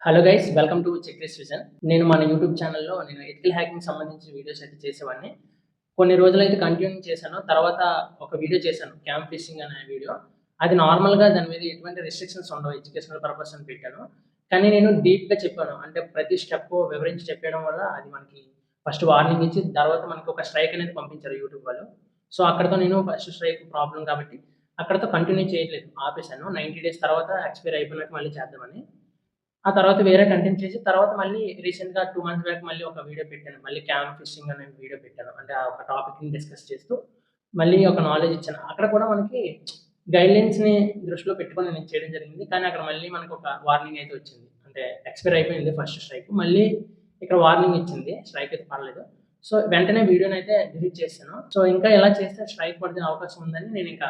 Hello guys, welcome to checklist vision. నేను మన YouTube ఛానల్లో ఎథికల్ హ్యాకింగ్ సంబంధించిన వీడియోస్ అయితే చేసేవాడిని. కొన్ని రోజులైతే కంటిన్యూ చేశాను. తర్వాత ఒక వీడియో చేశాను, క్యాంప్ ఫిషింగ్ అనే వీడియో. అది నార్మల్‌గా దాని మీద ఎటువంటి రిస్ట్రిక్షన్స్ ఉండవు, ఎడ్యుకేషనల్ పర్పస్ అని పెట్టాను. కానీ నేను డీప్‌గా చెప్పాను. అంటే ప్రతి స్టెప్ వివరించి చెప్పడం వల్ల అది మనకి ఫస్ట్ వార్నింగ్ ఇచ్చి తర్వాత మనకి ఒక స్ట్రైక్ అనేది పంపించారు యూట్యూబ్ వాళ్ళు. సో అక్కడితో నేను ఫస్ట్ స్ట్రైక్ ప్రాబ్లమ్ కాబట్టి అక్కడితో కంటిన్యూ చేయట్లేదు, ఆపేశాను. 90 డేస్ తర్వాత ఎక్స్‌పైర్ అయిపోయినాక మళ్ళీ చేద్దామని. ఆ తర్వాత వేరే కంటెంట్ చేసి తర్వాత మళ్ళీ రీసెంట్‌గా 2 మంత్స్ బ్యాక్ మళ్ళీ ఒక వీడియో పెట్టాను. మళ్ళీ క్యాంప్ ఫిషింగ్ అనే వీడియో పెట్టాను. అంటే ఆ ఒక టాపిక్‌ని డిస్కస్ చేస్తూ మళ్ళీ ఒక నాలెడ్జ్ ఇచ్చాను. అక్కడ కూడా మనకి గైడ్‌లైన్స్‌ని దృష్టిలో పెట్టుకొని నేను చేయడం జరిగింది. కానీ అక్కడ మళ్ళీ మనకు ఒక వార్నింగ్ అయితే వచ్చింది. అంటే ఎక్స్‌పైర్ అయిపోయింది ఫస్ట్ స్ట్రైక్. మళ్ళీ ఇక్కడ వార్నింగ్ ఇచ్చింది. స్ట్రైక్ అయితే పడలేదు. సో వెంటనే వీడియోనైతే డిలీట్ చేశాను. సో ఇంకా ఇలా చేస్తే స్ట్రైక్ పడే అవకాశం ఉందని నేను ఇంకా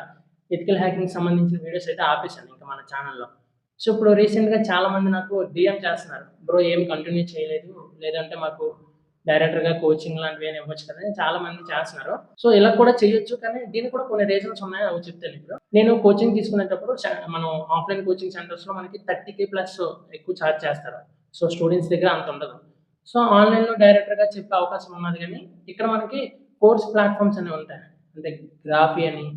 ఎథికల్ హ్యాకింగ్‌కి సంబంధించిన వీడియోస్ అయితే ఆపేశాను ఇంకా మన ఛానెల్‌లో. సో ఇప్పుడు రీసెంట్‌గా చాలామంది నాకు డీఎం చేస్తున్నారు. బ్రో ఏం కంటిన్యూ చేయలేదు, లేదంటే మాకు డైరెక్టర్‌గా కోచింగ్ లాంటివి ఏమైనా ఇవ్వచ్చు కదా అని చాలామంది చేస్తున్నారు. సో ఇలా కూడా చేయొచ్చు, కానీ దీనికి కూడా కొన్ని రీజన్స్ ఉన్నాయి, అవి చెప్తాను ఇప్పుడు. నేను కోచింగ్ తీసుకునేటప్పుడు మనం ఆఫ్‌లైన్ కోచింగ్ సెంటర్స్‌లో మనకి 30,000 ప్లస్ ఎక్కువ ఛార్జ్ చేస్తారు. సో స్టూడెంట్స్ దగ్గర అంత ఉండదు. సో ఆన్‌లైన్‌లో డైరెక్టర్‌గా చెప్పే అవకాశం ఉన్నది, కానీ ఇక్కడ మనకి కోర్స్ ప్లాట్‌ఫామ్స్ అనేవి ఉంటాయి. అంటే గ్రాఫీ అని,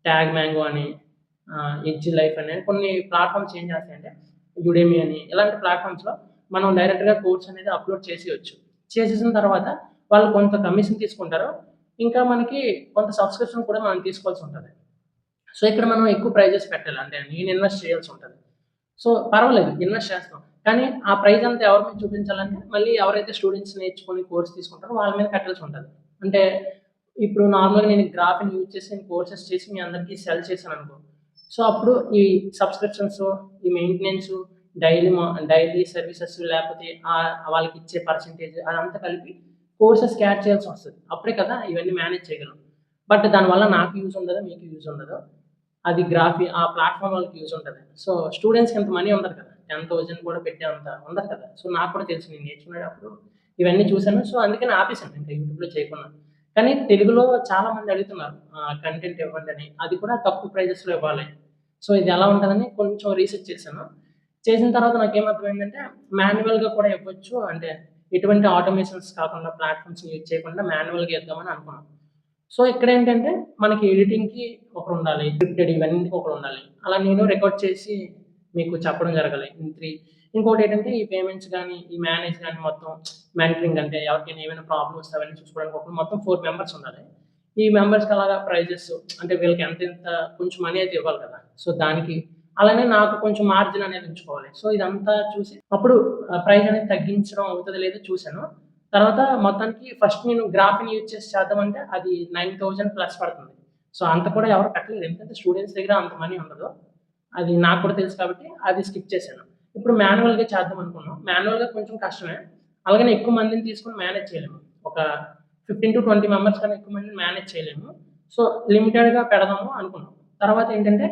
ట్యాగ్ మ్యాంగో అని, ఎడ్జ్ లైఫ్ అని కొన్ని ప్లాట్‌ఫామ్స్ ఏం చేస్తాయంటే, యుడెమీ అని ఇలాంటి ప్లాట్‌ఫామ్స్‌లో మనం డైరెక్ట్‌గా కోర్స్ అనేది అప్‌లోడ్ చేసేయొచ్చు. చేసేసిన తర్వాత వాళ్ళు కొంత కమిషన్ తీసుకుంటారు. ఇంకా మనకి కొంత సబ్స్క్రిప్షన్ కూడా మనం తీసుకోవాల్సి ఉంటది. సో ఇక్కడ మనం ఎక్కువ ప్రైజెస్ పెట్టాలి. అంటే నేను ఇన్వెస్ట్ చేయాల్సి ఉంటది. సో పర్వాలేదు, ఇన్వెస్ట్ చేస్తాం. కానీ ఆ ప్రైజ్ అంతా ఎవరి మీద చూపించాలంటే మళ్ళీ ఎవరైతే స్టూడెంట్స్ నేర్చుకొని కోర్స్ తీసుకుంటారో వాళ్ళ మీద కట్టాల్సి ఉంటది. అంటే ఇప్పుడు నార్మల్‌గా నేను గ్రాఫ్‌ని యూజ్ చేసి నేను కోర్సెస్ చేసి మీ అందరికీ సెల్ చేశాననుకో. సో అప్పుడు ఈ సబ్స్క్రిప్షన్స్, ఈ మెయింటెనెన్స్, డైలీ సర్వీసెస్ లేకపోతే వాళ్ళకిచ్చే పర్సెంటేజ్ అదంతా కలిపి కోర్సెస్‌కి యాడ్ చేయాల్సొస్తది. అప్పుడే కదా ఇవన్నీ మేనేజ్ చేయగలం. బట్ దానివల్ల నాకు యూజ్ ఉండదు, మీకు యూజ్ ఉండదు. అది ఆ ప్లాట్‌ఫార్మ్ వాళ్ళకి యూజ్ ఉంటది. సో స్టూడెంట్స్‌కి అంత మనీ ఉండదు కదా! 10,000 కూడా పెట్టేంత ఉండదు కదా! సో నాకు కూడా తెలుసు, నేను నేర్చుకునేటప్పుడు ఇవన్నీ చూసాను. సో అందుకని ఆపేసాను ఇంకా యూట్యూబ్‌లో చేయకుండా. కానీ తెలుగులో చాలామంది అడుగుతున్నారు కంటెంట్ ఇవ్వండని. అది కూడా తక్కువ ప్రైజెస్‌లో ఇవ్వాలి. సో ఇది ఎలా ఉంటదని కొంచెం రీసెర్చ్ చేశాను. చేసిన తర్వాత నాకేమర్థమైందంటే మాన్యువల్‌గా కూడా ఇవ్వచ్చు. అంటే ఎటువంటి ఆటోమేషన్స్ కాకుండా ప్లాట్‌ఫామ్స్ యూజ్ చేయకుండా మాన్యువల్‌గా ఇద్దామని అనుకున్నాం. సో ఇక్కడేంటంటే మనకి ఎడిటింగ్‌కి ఒకరుండాలి. స్క్రిప్టెడ్ ఇవన్నిటికి ఒకరుండాలి. అలా నేను రికార్డ్ చేసి మీకు చెప్పడం జరగాలి. ఇంకోటేంటంటే ఈ పేమెంట్స్ గాని, ఈ మేనేజ్ గాని మొత్తం మెంటరింగ్, అంటే ఎవరికైనా ఏమైనా ప్రాబ్లమ్ వస్తే అవన్నీ చూసుకోవడానికి ఒకరు మొత్తం 4 మెంబర్స్ ఉండాలి. ఈ మెంబర్స్‌కి అలాగా ప్రైజెస్, అంటే వీళ్ళకి ఎంతెంత కొంచెం మనీ అయితే ఇవ్వాలి కదా! సో దానికి అలానే నాకు కొంచెం మార్జిన్ అనేది ఉంచుకోవాలి. సో ఇదంతా చూసి అప్పుడు ప్రైస్ అనేది తగ్గించడం అవుతదో లేదో చూసాను. తర్వాత మొత్తానికి ఫస్ట్ నేను గ్రాఫ్‌ని యూజ్ చేసి చేద్దామంటే అది 9,000 ప్లస్ పడుతుంది. సో అంత కూడా ఎవరు కట్టలేరు. ఎందుకంటే స్టూడెంట్స్ దగ్గర అంత మనీ ఉండదు. అది నాకు కూడా తెలుసు కాబట్టి అది స్కిప్ చేశాను. ఇప్పుడు మాన్యువల్‌గా చేద్దాం అనుకున్నాం. మాన్యువల్‌గా కొంచెం కష్టమే. అలాగని ఎక్కువ మందిని తీసుకొని మేనేజ్ చేయలేము. ఒక 15-20 మెంబర్స్ కన్నా ఎక్కువ మందిని మేనేజ్ చేయలేము. సో లిమిటెడ్‌గా పెడదాము అనుకున్నాం. తర్వాత ఏంటంటే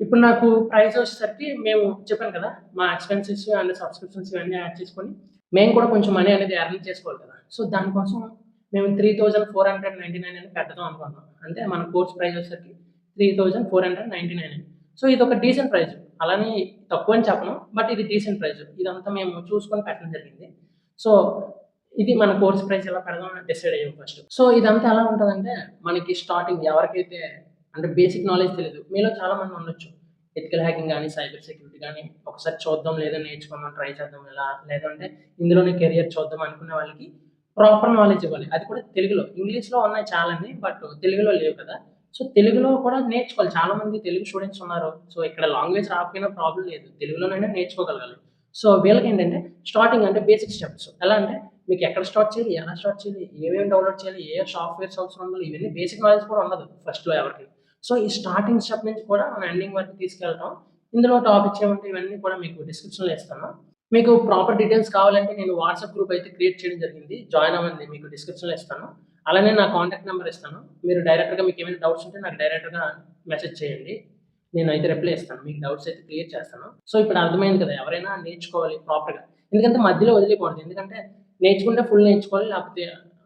ఇప్పుడు నాకు ప్రైస్ వచ్చేసరికి మేము చెప్పాను కదా! మా ఎక్స్‌పెన్సెస్ అండ్ సబ్స్క్రిప్షన్స్ ఇవన్నీ యాడ్ చేసుకొని మేము కూడా కొంచెం మనీ అనేది ఎర్న్ చేసుకోవాలి కదా! సో దానికోసం మేము 3,499 అని పెడదాం అనుకున్నాం. అంటే మన కోర్స్ ప్రైస్ వచ్చేసరికి 3,499. సో ఇదొక డీసెంట్ ప్రైస్. అలానే తక్కువని చెప్పను. బట్ ఇది డీసెంట్ ప్రైస్. ఇదంతా మేము చూసుకొని పెట్టడం జరిగింది. సో ఇది మన కోర్స్ ప్రైస్ ఎలా పెడదాం అని డిసైడ్ అయ్యాం ఫస్ట్. సో ఇదంతా ఎలా ఉంటదంటే మనకి స్టార్టింగ్ ఎవరికైతే అంటే బేసిక్ నాలెడ్జ్ తెలీదు. మీలో చాలా మంది ఉండొచ్చు. ఎథికల్ హ్యాకింగ్ గాని, సైబర్ సెక్యూరిటీ గాని ఒకసారి చూద్దాం, లేదా నేర్చుకుందాం, ట్రై చేద్దాం ఇలా, లేదంటే ఇందులోనే కెరియర్ చూద్దాం అనుకునే వాళ్ళకి ప్రాపర్ నాలెడ్జ్ ఇవ్వాలి. అది కూడా తెలుగులో. ఇంగ్లీష్‌లో ఉన్నాయి చాలానే, బట్ తెలుగులో లేవు కదా! సో తెలుగులో కూడా నేర్చుకోవాలి. చాలా మంది తెలుగు స్టూడెంట్స్ ఉన్నారు. సో ఇక్కడ లాంగ్వేజ్ రాకపోయినా ప్రాబ్లమ్ లేదు. తెలుగులోనైనా నేర్చుకోగలగాలి. సో వీళ్ళకేంటంటే స్టార్టింగ్ అంటే బేసిక్ స్టెప్స్. ఎలా అంటే మీకు ఎక్కడ స్టార్ట్ చేయాలి? ఎలా స్టార్ట్ చేయాలి? ఏమేమి డౌన్‌లోడ్ చేయాలి? ఏ సాఫ్ట్‌వేర్స్ అవసరం ఉండాలి? ఇవన్నీ బేసిక్ నాలెడ్జ్ కూడా ఉండదు ఫస్ట్‌లో ఎవరికీ. సో ఈ స్టార్టింగ్ స్టెప్ నుంచి కూడా మనం ఎండింగ్ వరకు తీసుకెళ్తాం. ఇందులో టాపిక్స్ ఏముంటాయి ఇవన్నీ కూడా మీకు డిస్క్రిప్షన్‌లో ఇస్తాను. మీకు ప్రాపర్ డీటెయిల్స్ కావాలంటే నేను వాట్సాప్ గ్రూప్ అయితే క్రియేట్ చేయడం జరిగింది. జాయిన్ అవ్వండి, మీకు డిస్క్రిప్షన్‌లో ఇస్తాను. అలానే నా కాంటాక్ట్ నంబర్ ఇస్తాను. మీరు డైరెక్ట్‌గా మీకేమైనా డౌట్స్ ఉంటే నాకు డైరెక్ట్‌గా మెసేజ్ చేయండి. నేనైతే రిప్లై ఇస్తాను. మీకు డౌట్స్ అయితే క్లియర్ చేస్తాను. సో ఇప్పుడు అర్థమైంది కదా! ఎవరైనా నేర్చుకోవాలి ప్రాపర్‌గా. ఎందుకంటే మధ్యలో వదిలేయకూడదు. ఎందుకంటే నేర్చుకుంటే ఫుల్ నేర్చుకోవాలి, లేకపోతే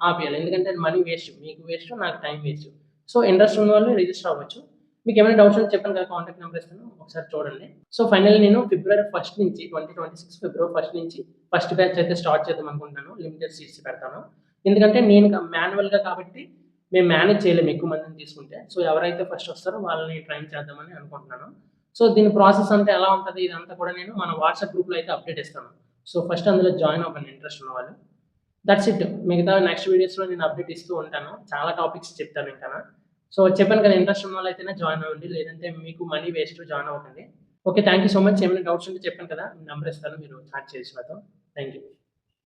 ఆపేయాలి. ఎందుకంటే మనీ వేస్ట్. మీకు వేస్ట్, నాకు టైం వేస్ట్. సో ఇంట్రెస్ట్ ఉన్నవాళ్ళు రిజిస్టర్ అవ్వచ్చు. మీకు ఏమైనా డౌట్స్ ఉంటే చెప్పాను కదా, కాంటాక్ట్ నెంబర్ ఇస్తాను, ఒకసారి చూడండి. సో ఫైనల్లీ నేను ఫిబ్రవరి 1 నుంచి 2026 ఫిబ్రవరి 1 నుంచి ఫస్ట్ బ్యాచ్ అయితే స్టార్ట్ చేద్దాం అనుకుంటున్నాను. లిమిటెడ్ సీట్స్ పెడతాను. ఎందుకంటే నేను మాన్యువల్‌గా కాబట్టి మేము మేనేజ్ చేయలేము ఎక్కువ మందిని తీసుకుంటే. సో ఎవరైతే ఫస్ట్ వస్తారో వాళ్ళని ట్రైన్ చేద్దామని అనుకుంటున్నాను. సో దీని ప్రాసెస్ అంటే ఎలా ఉంటది, ఇదంతా కూడా నేను మన వాట్సాప్ గ్రూప్‌లో అయితే అప్డేట్ ఇస్తాను. సో ఫస్ట్ అందులో జాయిన్ అవ్వండి ఇంట్రెస్ట్ ఉన్నవాళ్ళు. That's it. మిగతా నెక్స్ట్ వీడియోస్‌లో నేను అప్డేట్ ఇస్తూ ఉంటాను. చాలా టాపిక్స్ చెప్తాను ఇంకాన. సో చెప్పాను కదా, ఇంట్రెస్ట్ ఉన్న వాళ్ళైతేనే జాయిన్ అవ్వండి. లేదంటే మీకు మనీ వేస్ట్, జాయిన్ అవ్వకండి. Okay. Thank you so much. ఏమైనా డౌట్స్ ఉంటే చెప్పాను కదా, నంబర్ ఇస్తాను. మీరు చాట్ చేయొచ్చు నాతో. Thank you.